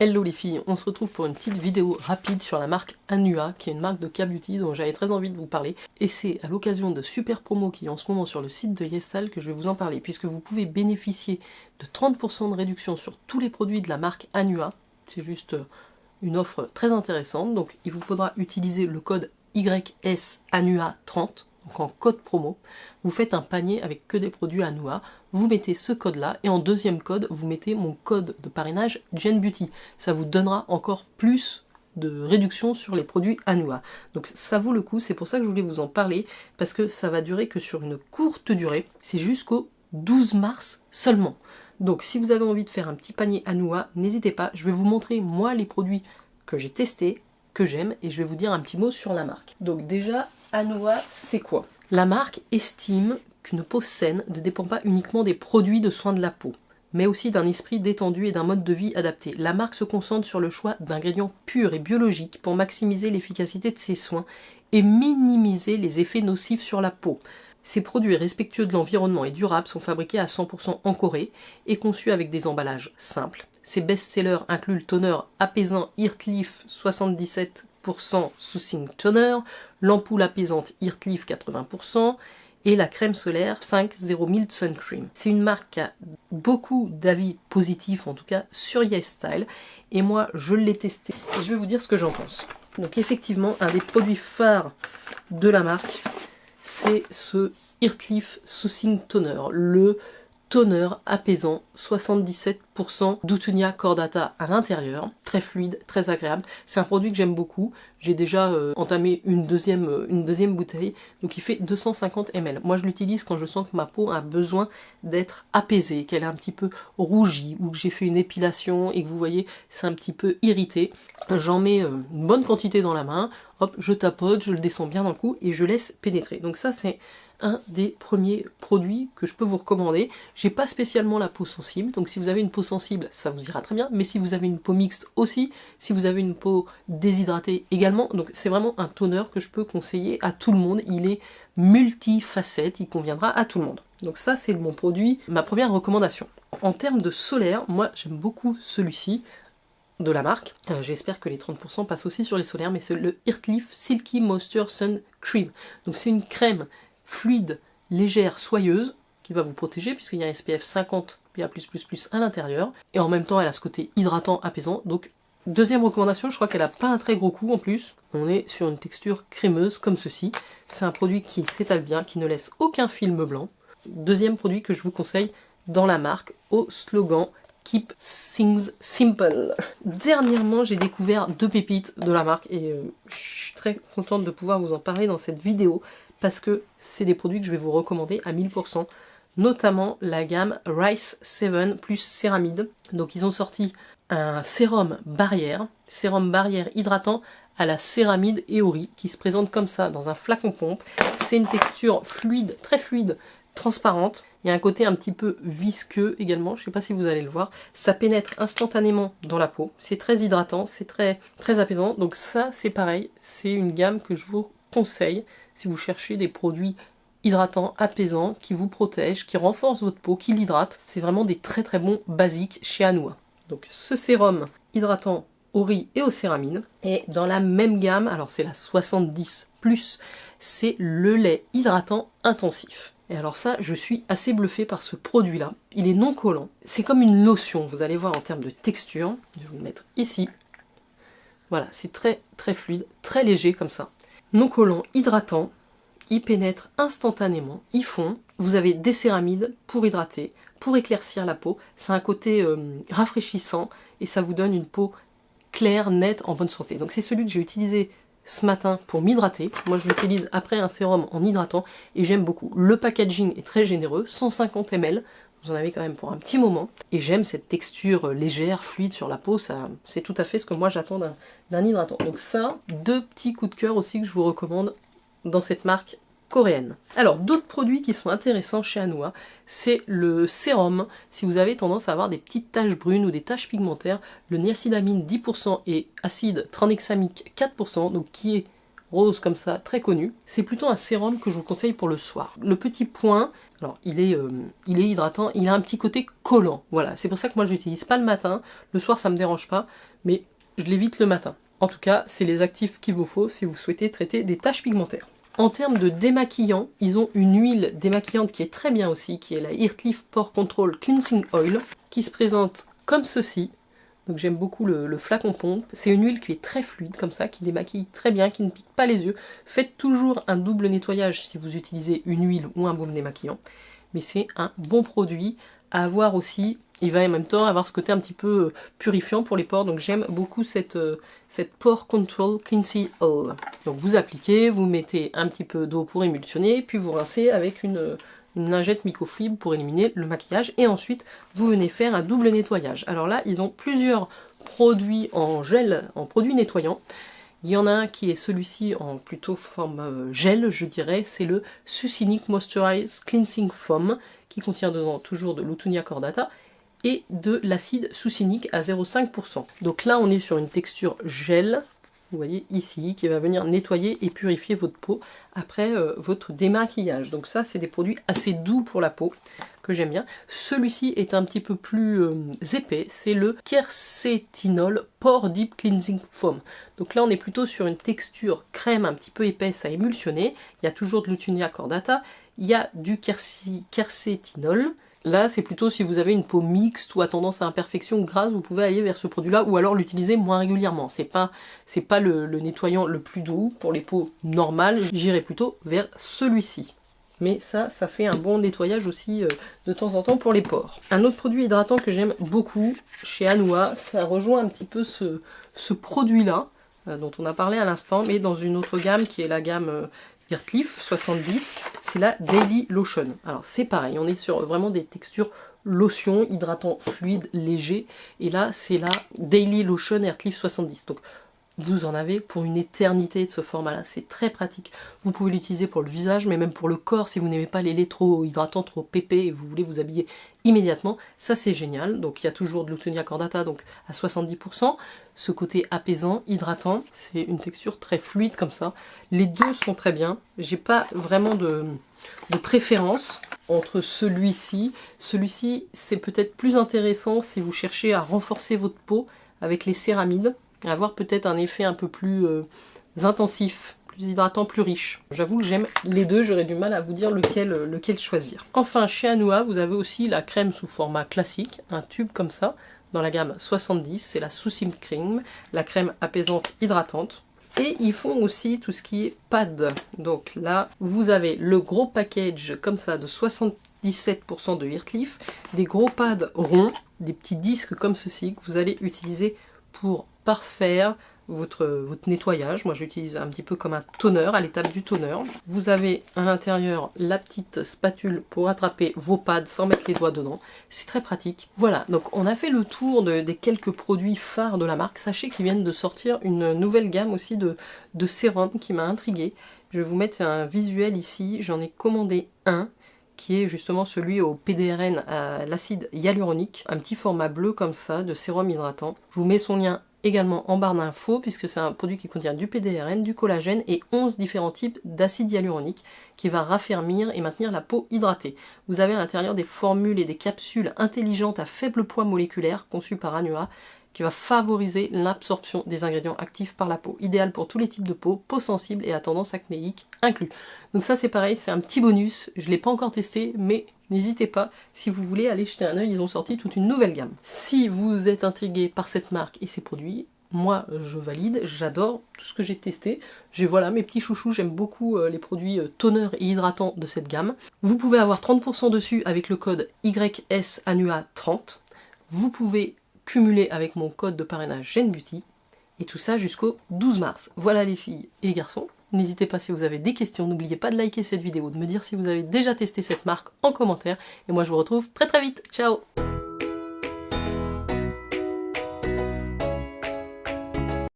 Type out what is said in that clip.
Hello les filles, on se retrouve pour une petite vidéo rapide sur la marque Anua, qui est une marque de K-Beauty dont j'avais très envie de vous parler. Et c'est à l'occasion de super promos qui est en ce moment sur le site de YesStyle que je vais vous en parler, puisque vous pouvez bénéficier de 30% de réduction sur tous les produits de la marque Anua. C'est juste une offre très intéressante, donc il vous faudra utiliser le code YSANUA30. Donc en code promo, vous faites un panier avec que des produits Anua, vous mettez ce code là et en deuxième code, vous mettez mon code de parrainage Gen Beauty. Ça vous donnera encore plus de réduction sur les produits Anua. Donc ça vaut le coup, c'est pour ça que je voulais vous en parler, parce que ça va durer que sur une courte durée, c'est jusqu'au 12 mars seulement. Donc si vous avez envie de faire un petit panier Anua, n'hésitez pas, je vais vous montrer moi les produits que j'ai testés, que j'aime, et je vais vous dire un petit mot sur la marque. Donc déjà, Anua, c'est quoi? La marque estime qu'une peau saine ne dépend pas uniquement des produits de soins de la peau, mais aussi d'un esprit détendu et d'un mode de vie adapté. La marque se concentre sur le choix d'ingrédients purs et biologiques pour maximiser l'efficacité de ses soins et minimiser les effets nocifs sur la peau. Ces produits respectueux de l'environnement et durables sont fabriqués à 100% en Corée et conçus avec des emballages simples. Ces best-sellers incluent le toner apaisant Heartleaf 77% Soothing Toner, l'ampoule apaisante Heartleaf 80% et la crème solaire 50 Mild Sun Cream. C'est une marque qui a beaucoup d'avis positifs, en tout cas sur YesStyle, et moi je l'ai testé et je vais vous dire ce que j'en pense. Donc effectivement, un des produits phares de la marque, c'est ce Heartleaf Soothing Toner, le toner apaisant, 77% d'Utunia cordata à l'intérieur, très fluide, très agréable. C'est un produit que j'aime beaucoup, j'ai déjà entamé une deuxième bouteille, donc il fait 250 ml. Moi je l'utilise quand je sens que ma peau a besoin d'être apaisée, qu'elle est un petit peu rougie, ou que j'ai fait une épilation et que vous voyez c'est un petit peu irrité. J'en mets une bonne quantité dans la main, hop, je tapote, je le descends bien dans le cou et je laisse pénétrer. Donc ça c'est un des premiers produits que je peux vous recommander. J'ai pas spécialement la peau sensible, donc si vous avez une peau sensible, ça vous ira très bien, mais si vous avez une peau mixte aussi, si vous avez une peau déshydratée également, donc c'est vraiment un toner que je peux conseiller à tout le monde. Il est multifacette, il conviendra à tout le monde. Donc ça c'est mon produit, ma première recommandation. En termes de solaire, moi j'aime beaucoup celui-ci de la marque. J'espère que les 30% passent aussi sur les solaires, mais c'est le Heartleaf Silky Moisture Sun Cream. Donc c'est une crème fluide, légère, soyeuse, qui va vous protéger puisqu'il y a un SPF 50 PA++ à l'intérieur, et en même temps elle a ce côté hydratant, apaisant. Donc deuxième recommandation, je crois qu'elle a pas un très gros coup en plus, on est sur une texture crémeuse comme ceci. C'est un produit qui s'étale bien, qui ne laisse aucun film blanc. Deuxième produit que je vous conseille dans la marque, au slogan Keep Things Simple. Dernièrement, j'ai découvert deux pépites de la marque et je suis très contente de pouvoir vous en parler dans cette vidéo, parce que c'est des produits que je vais vous recommander à 1000%, notamment la gamme Rice 7 plus Céramide. Donc ils ont sorti un sérum barrière hydratant à la céramide et au riz, qui se présente comme ça dans un flacon pompe. C'est une texture fluide, très fluide, transparente. Il y a un côté un petit peu visqueux également, je ne sais pas si vous allez le voir. Ça pénètre instantanément dans la peau, c'est très hydratant, c'est très apaisant. Donc ça c'est pareil, c'est une gamme que je vous conseille si vous cherchez des produits hydratants, apaisants, qui vous protègent, qui renforcent votre peau, qui l'hydratent. C'est vraiment des très bons basiques chez Anua. Donc ce sérum hydratant au riz et aux céramines. Et dans la même gamme, alors c'est la 70+, c'est le lait hydratant intensif. Et alors ça, je suis assez bluffée par ce produit-là. Il est non collant. C'est comme une lotion, vous allez voir en termes de texture. Je vais vous le mettre ici. Voilà, c'est très fluide, très léger comme ça. Non collant, hydratant, il pénètre instantanément, il fond. Vous avez des céramides pour hydrater, pour éclaircir la peau. C'est un côté rafraîchissant et ça vous donne une peau claire, nette, en bonne santé. Donc c'est celui que j'ai utilisé ce matin pour m'hydrater. Moi je l'utilise après un sérum en hydratant et j'aime beaucoup. Le packaging est très généreux, 150 ml. Vous en avez quand même pour un petit moment. Et j'aime cette texture légère, fluide sur la peau. C'est tout à fait ce que moi j'attends d'un hydratant. Donc ça, deux petits coups de cœur aussi que je vous recommande dans cette marque coréenne. Alors d'autres produits qui sont intéressants chez Anua, c'est le sérum. Si vous avez tendance à avoir des petites taches brunes ou des taches pigmentaires, le niacinamide 10% et acide tranexamique 4%, donc qui est rose comme ça, très connu. C'est plutôt un sérum que je vous conseille pour le soir. Le petit point, alors il est hydratant, il a un petit côté collant. Voilà, c'est pour ça que moi je l'utilise pas le matin. Le soir ça me dérange pas, mais je l'évite le matin. En tout cas, c'est les actifs qu'il vous faut si vous souhaitez traiter des taches pigmentaires. En termes de démaquillant, ils ont une huile démaquillante qui est très bien aussi, qui est la Earthleaf Pore Control Cleansing Oil, qui se présente comme ceci. Donc j'aime beaucoup le flacon pompe. C'est une huile qui est très fluide comme ça, qui démaquille très bien, qui ne pique pas les yeux. Faites toujours un double nettoyage si vous utilisez une huile ou un baume démaquillant. Mais c'est un bon produit à avoir aussi. Il va en même temps avoir ce côté un petit peu purifiant pour les pores. Donc j'aime beaucoup cette Pore Control Cleansing Oil. Donc vous appliquez, vous mettez un petit peu d'eau pour émulsionner, puis vous rincez avec une lingette microfibre pour éliminer le maquillage, et ensuite vous venez faire un double nettoyage. Alors là, ils ont plusieurs produits en gel, en produits nettoyants. Il y en a un qui est celui-ci en plutôt forme gel, je dirais, c'est le Succinic Moisturize Cleansing Foam, qui contient dedans toujours de l'Utunia cordata et de l'acide succinique à 0,5%. Donc là, on est sur une texture gel, vous voyez ici, qui va venir nettoyer et purifier votre peau après votre démaquillage. Donc ça, c'est des produits assez doux pour la peau, que j'aime bien. Celui-ci est un petit peu plus épais, c'est le Quercetinol Pore Deep Cleansing Foam. Donc là, on est plutôt sur une texture crème un petit peu épaisse à émulsionner. Il y a toujours de l'Utunia cordata, il y a du quercétinol. Là, c'est plutôt si vous avez une peau mixte ou à tendance à imperfection ou grasse, vous pouvez aller vers ce produit-là, ou alors l'utiliser moins régulièrement. C'est pas le nettoyant le plus doux. Pour les peaux normales, j'irai plutôt vers celui-ci. Mais ça fait un bon nettoyage aussi de temps en temps pour les pores. Un autre produit hydratant que j'aime beaucoup chez Anua, ça rejoint un petit peu ce produit-là, dont on a parlé à l'instant, mais dans une autre gamme qui est la gamme Earthleaf 70, c'est la Daily Lotion. Alors c'est pareil, on est sur vraiment des textures lotion, hydratant, fluide, léger, et là c'est la Daily Lotion Earthleaf 70. Donc vous en avez pour une éternité de ce format-là, c'est très pratique. Vous pouvez l'utiliser pour le visage, mais même pour le corps, si vous n'aimez pas les laits trop hydratants, trop pépés, et vous voulez vous habiller immédiatement, ça c'est génial. Donc il y a toujours de l'Utunia cordata, donc à 70%. Ce côté apaisant, hydratant, c'est une texture très fluide comme ça. Les deux sont très bien, j'ai pas vraiment de préférence entre celui-ci. Celui-ci, c'est peut-être plus intéressant si vous cherchez à renforcer votre peau avec les céramides, avoir peut-être un effet un peu plus intensif, plus hydratant, plus riche. J'avoue que j'aime les deux, j'aurais du mal à vous dire lequel choisir. Enfin, chez Anua, vous avez aussi la crème sous format classique, un tube comme ça, dans la gamme 70, c'est la Sucim Cream, la crème apaisante hydratante. Et ils font aussi tout ce qui est pad. Donc là, vous avez le gros package comme ça de 77% de Earthleaf, des gros pads ronds, des petits disques comme ceci que vous allez utiliser pour parfaire votre nettoyage. Moi j'utilise un petit peu comme un toner, à l'étape du toner. Vous avez à l'intérieur la petite spatule pour attraper vos pads sans mettre les doigts dedans. C'est très pratique. Voilà, donc on a fait le tour des quelques produits phares de la marque. Sachez qu'ils viennent de sortir une nouvelle gamme aussi de sérums qui m'a intriguée. Je vais vous mettre un visuel ici. J'en ai commandé un qui est justement celui au PDRN à l'acide hyaluronique, un petit format bleu comme ça de sérum hydratant. Je vous mets son lien également en barre d'infos puisque c'est un produit qui contient du PDRN, du collagène et 11 différents types d'acide hyaluronique qui va raffermir et maintenir la peau hydratée. Vous avez à l'intérieur des formules et des capsules intelligentes à faible poids moléculaire conçues par Anua qui va favoriser l'absorption des ingrédients actifs par la peau. Idéal pour tous les types de peau sensible et à tendance acnéique inclus. Donc ça c'est pareil, c'est un petit bonus, je ne l'ai pas encore testé, mais n'hésitez pas, si vous voulez aller jeter un œil, ils ont sorti toute une nouvelle gamme. Si vous êtes intrigué par cette marque et ses produits, moi je valide, j'adore tout ce que j'ai testé. J'ai voilà mes petits chouchous, j'aime beaucoup les produits toner et hydratants de cette gamme. Vous pouvez avoir 30% dessus avec le code YSANUA30. Vous pouvez cumuler avec mon code de parrainage GenBeauty, et tout ça jusqu'au 12 mars. Voilà les filles et les garçons, n'hésitez pas si vous avez des questions, n'oubliez pas de liker cette vidéo, de me dire si vous avez déjà testé cette marque en commentaire, et moi je vous retrouve très très vite, ciao.